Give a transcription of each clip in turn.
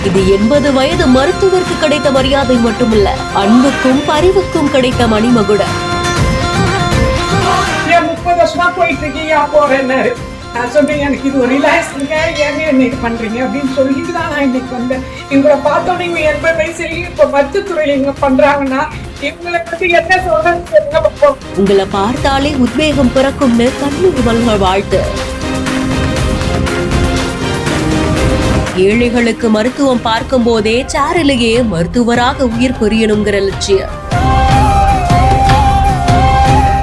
இது 80 வயது மருத்துவருக்கு கிடைத்த மரியாதை மட்டுமல்ல, அன்புக்கும் பரிவுக்கும் கிடைத்த மணிமகுடம். 30 வருஷமா போயிட்டு இருக்கீங்க போறேன்னு நான் சொன்னேன். எனக்கு இது ஒரு ரிலாக்ஸ்ங்க, ஏங்க இன்னைக்கு பண்றீங்க அப்படின்னு சொல்லிட்டு தான் நான் இன்னைக்கு வந்தேன். இவங்களை பார்த்தோன்னே இவங்க 80 வயசுலயே இப்ப மருத்துவத்துறையில இவங்க பண்றாங்கன்னா இவங்களை பத்தி என்ன சொல்றேன்னு உங்களை பார்த்தாலே உத்வேகம் பிறக்கும்னு கண்ணீர் மல்க வாழ்த்து. ஏழைகளுக்கு மருத்துவம் பார்க்கும் போதே சேரிலேயே மருத்துவராக உயிர் புரியணுங்கிற லட்சியம்.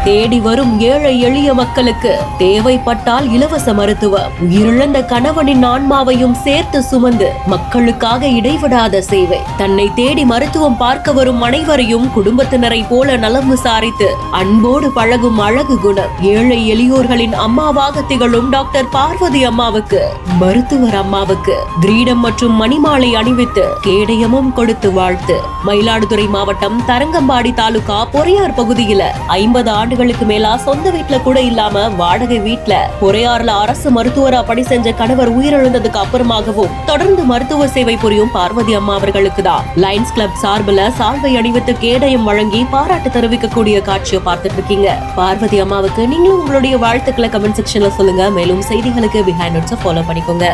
தேடி வரும் ஏழை எளிய மக்களுக்கு தேவைப்பட்டால் இலவச மருத்துவம். உயிரிழந்த கணவனின் ஆன்மாவையும் சேர்த்து சுமந்து மக்களுக்காக இடைவிடாத சேவை. தன்னை தேடி மருத்துவம் பார்க்க வரும் அனைவரையும் குடும்பத்தினரை போல நலம் விசாரித்து அன்போடு பழகும் அழகு குணம். ஏழை எளியோர்களின் அம்மாவாக திகழும் டாக்டர் பார்வதி அம்மாவுக்கு, மருத்துவர் அம்மாவுக்கு கிரீடம் மற்றும் மணிமாலை அணிவித்து கேடயமும் கொடுத்து வாழ்த்து. மயிலாடுதுறை மாவட்டம் தரங்கம்பாடி தாலுகா பொறையார் பகுதியில 50 ஆண்டுகளுக்கு மேலா சொந்த வீட்டுல கூட இல்லாம வாடகை வீட்டுல பொறையாறுல அரசு மருத்துவரா பணி செஞ்ச கணவர் உயிரிழந்ததுக்கு அப்புறமாகவும் தொடர்ந்து மருத்துவ சேவை புரியும் பார்வதி அம்மா அவர்களுக்கு தான் லயன்ஸ் கிளப் சார்பில் சால்வை அணிவித்து கேடயம் வழங்கி பாராட்டு தெரிவிக்கக்கூடிய காட்சியை பார்த்துட்டு இருக்கீங்க. பார்வதி அம்மாவுக்கு நீங்களும் உங்களுடைய வாழ்த்துக்களை கமெண்ட் செக்ஷன்ல சொல்லுங்க. மேலும் செய்திகளுக்கு பிஹைண்ட் நோட்ஸை ஃபாலோ பண்ணிக்கோங்க.